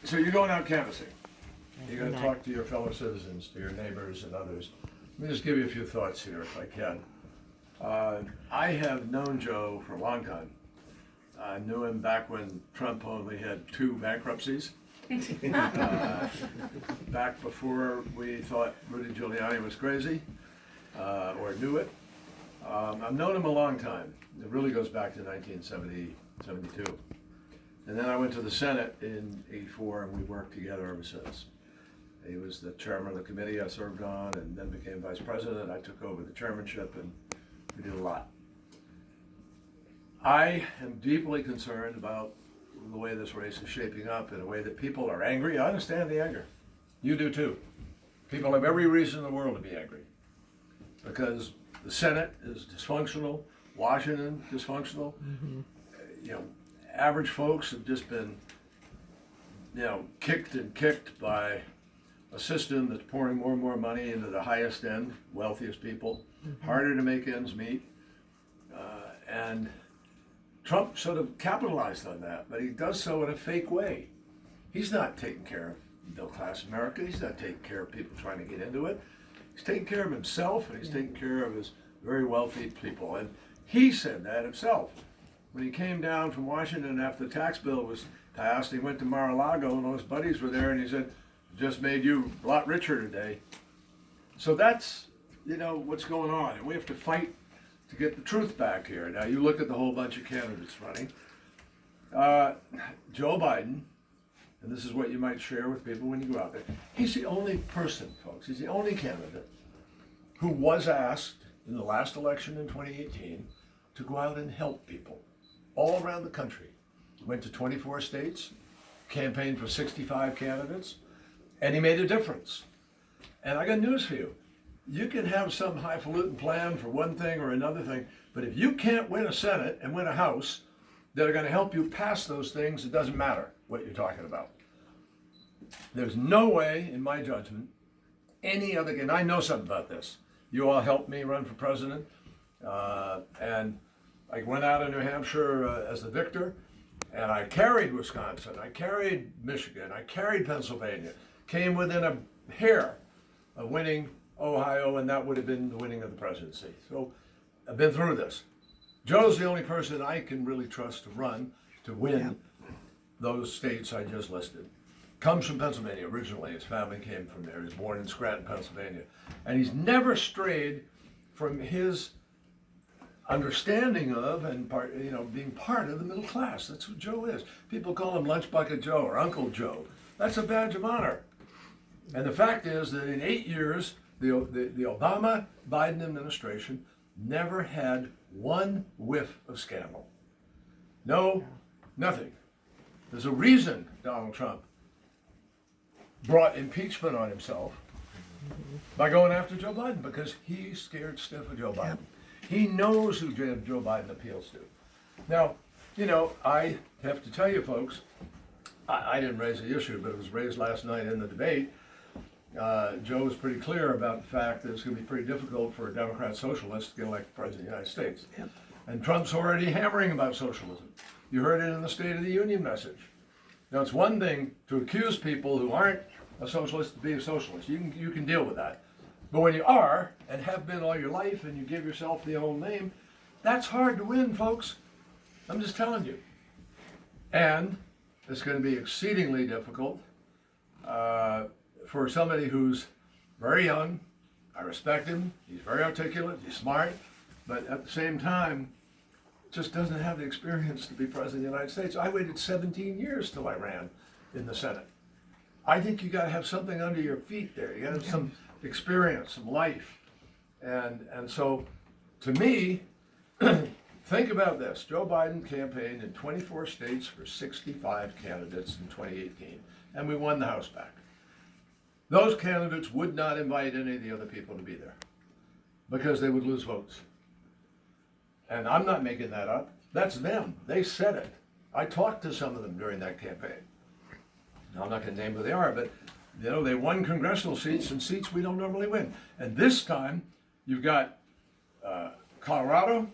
So you're going out canvassing. You're going to talk to your fellow citizens, to your neighbors and others. Let me just give you a few thoughts here, if I can. I have known Joe for a long time. I knew him back when Trump only had 2 bankruptcies. Back before we thought Rudy Giuliani was crazy, or knew it. I've known him a long time. It really goes back to 1970, 72. And then I went to the Senate in '84 and we worked together ever since. He was the chairman of the committee I served on and then became vice president. I took over the chairmanship and we did a lot. I am deeply concerned about the way this race is shaping up in a way that people are angry. I understand the anger. You do too. People have every reason in the world to be angry because the Senate is dysfunctional, Washington dysfunctional. You know, average folks have just been, kicked and kicked by a system that's pouring more and more money into the highest end, wealthiest people, harder to make ends meet. And Trump sort of capitalized on that, but he does so in a fake way. He's not taking care of middle class America. He's not taking care of people trying to get into it. He's taking care of himself and he's taking care of his very wealthy people. And he said that himself. When he came down from Washington after the tax bill was passed, he went to Mar-a-Lago and all his buddies were there and he said, just made you a lot richer today. So that's, what's going on. And we have to fight to get the truth back here. Now you look at the whole bunch of candidates running. Joe Biden, and this is what you might share with people when you go out there, he's the only person, folks, he's the only candidate who was asked in the last election in 2018 to go out and help people all around the country. Went to 24 states, campaigned for 65 candidates, and he made a difference. And I got news for you. You can have some highfalutin plan for one thing or another thing, but if you can't win a Senate and win a House that are going to help you pass those things, it doesn't matter what you're talking about. There's no way, in my judgment, any other, and I know something about this. You all helped me run for president, and I went out in New Hampshire as the victor, and I carried Wisconsin, I carried Michigan, I carried Pennsylvania, came within a hair of winning Ohio, and that would have been the winning of the presidency. So I've been through this. Joe's the only person I can really trust to run to win those states I just listed. Comes from Pennsylvania originally. His family came from there. He was born in Scranton, Pennsylvania. And he's never strayed from his understanding of and being part of the middle class. That's what Joe is. People call him Lunch Bucket Joe or Uncle Joe. That's a badge of honor. And the fact is that in 8 years, the Obama-Biden administration never had one whiff of scandal. No, nothing. There's a reason Donald Trump brought impeachment on himself by going after Joe Biden, because he's scared stiff of Joe Biden. He knows who Joe Biden appeals to. Now, I have to tell you folks, I didn't raise the issue, but it was raised last night in the debate. Joe was pretty clear about the fact that it's going to be pretty difficult for a Democrat socialist to get elected president of the United States. Yep. And Trump's already hammering about socialism. You heard it in the State of the Union message. Now, it's one thing to accuse people who aren't a socialist to be a socialist. You can deal with that. But when you are, and have been all your life, and you give yourself the old name, that's hard to win, folks. I'm just telling you. And it's going to be exceedingly difficult for somebody who's very young. I respect him. He's very articulate. He's smart. But at the same time, just doesn't have the experience to be president of the United States. I waited 17 years till I ran in the Senate. I think you got to have something under your feet there. You got to have some experience, some life. And so, to me, think about this. Joe Biden campaigned in 24 states for 65 candidates in 2018, and we won the House back. Those candidates would not invite any of the other people to be there because they would lose votes. And I'm not making that up. That's them. They said it. I talked to some of them during that campaign. Now, I'm not going to name who they are, but they won congressional seats and seats we don't normally win. And this time, you've got Colorado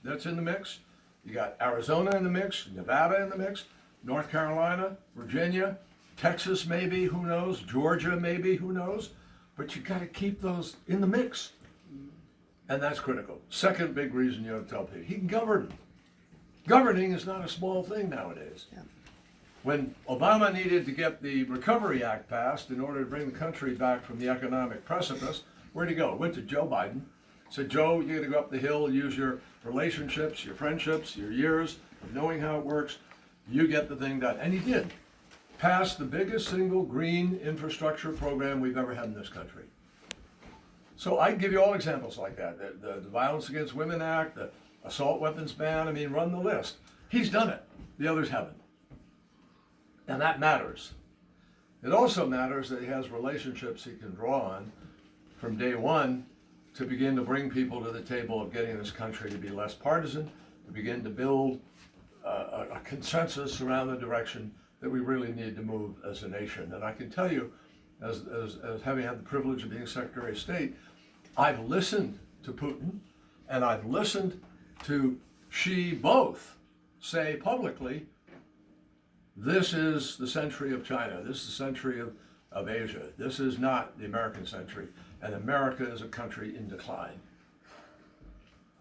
that's in the mix. You got Arizona in the mix, Nevada in the mix, North Carolina, Virginia, Texas maybe, who knows? Georgia maybe, who knows? But you got to keep those in the mix. And that's critical. Second big reason you ought to tell people, he can govern. Governing is not a small thing nowadays. Yeah. When Obama needed to get the Recovery Act passed in order to bring the country back from the economic precipice, where'd he go? Went to Joe Biden. Said, Joe, you got to go up the hill, use your relationships, your friendships, your years of knowing how it works. You get the thing done. And he did. Passed the biggest single green infrastructure program we've ever had in this country. So I can give you all examples like that. The Violence Against Women Act, the assault weapons ban, I mean, run the list. He's done it. The others haven't. And that matters. It also matters that he has relationships he can draw on from day one to begin to bring people to the table of getting this country to be less partisan, to begin to build a consensus around the direction that we really need to move as a nation. And I can tell you, as having had the privilege of being Secretary of State, I've listened to Putin and I've listened to Xi both say publicly, this is the century of China, this is the century of Asia, this is not the American century, and America is a country in decline.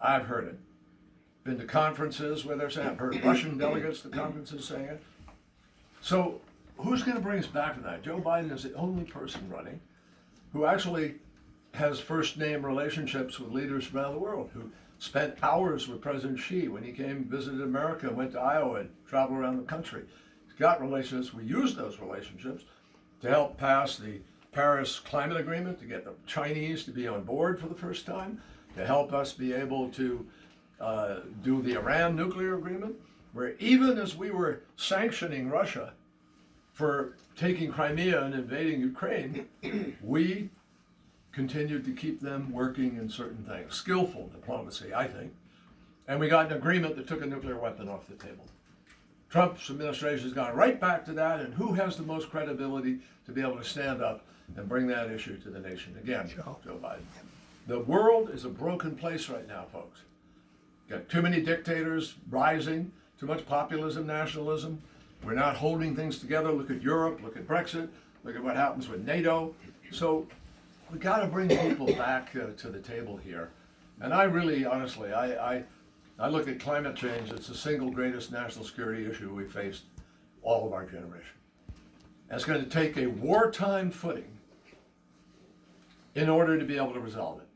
I've heard it. Been to conferences where they're saying, I've heard Russian delegates to conferences saying it. So who's going to bring us back from that? Joe Biden is the only person running who actually has first name relationships with leaders around the world, who spent hours with President Xi when he came, visited America, went to Iowa and traveled around the country. He's got relationships. We use those relationships to help pass the Paris Climate Agreement, to get the Chinese to be on board for the first time, to help us be able to do the Iran nuclear agreement, where even as we were sanctioning Russia for taking Crimea and invading Ukraine, we continued to keep them working in certain things. Skillful diplomacy, I think. And we got an agreement that took a nuclear weapon off the table. Trump's administration has gone right back to that, and who has the most credibility to be able to stand up and bring that issue to the nation? Again, Joe Biden. The world is a broken place right now, folks. Got too many dictators rising, too much populism, nationalism. We're not holding things together. Look at Europe, look at Brexit, look at what happens with NATO. So we got to bring people back to the table here. And I really, honestly, I look at climate change. It's the single greatest national security issue we faced all of our generation. And it's going to take a wartime footing in order to be able to resolve it.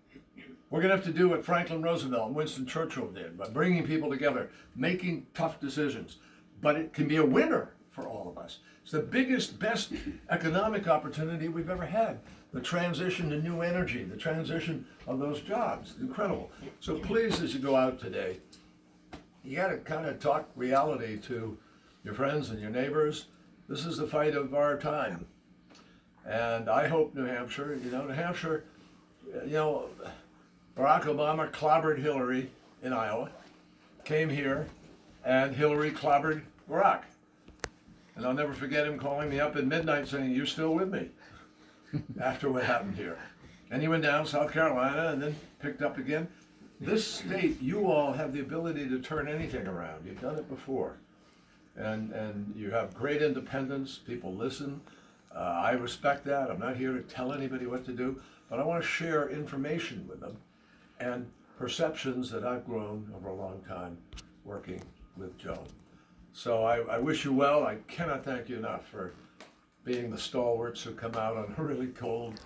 We're going to have to do what Franklin Roosevelt and Winston Churchill did by bringing people together, making tough decisions. But it can be a winner for all of us. It's the biggest, best economic opportunity we've ever had. The transition to new energy, the transition of those jobs, incredible. So please, as you go out today, you got to kind of talk reality to your friends and your neighbors. This is the fight of our time. And I hope New Hampshire, New Hampshire, Barack Obama clobbered Hillary in Iowa, came here, and Hillary clobbered Barack. And I'll never forget him calling me up at midnight saying, "You still with me?" after what happened here. And he went down to South Carolina and then picked up again. This state, you all have the ability to turn anything around. You've done it before. And you have great independence. People listen. I respect that. I'm not here to tell anybody what to do, but I want to share information with them and perceptions that I've grown over a long time working with Joe. So I wish you well. I cannot thank you enough for being the stalwarts who come out on a really cold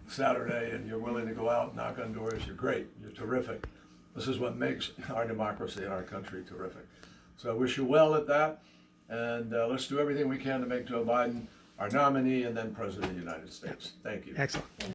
Saturday and you're willing to go out and knock on doors. You're great. You're terrific. This is what makes our democracy and our country terrific. So I wish you well at that. And let's do everything we can to make Joe Biden our nominee and then President of the United States. Thank you. Excellent.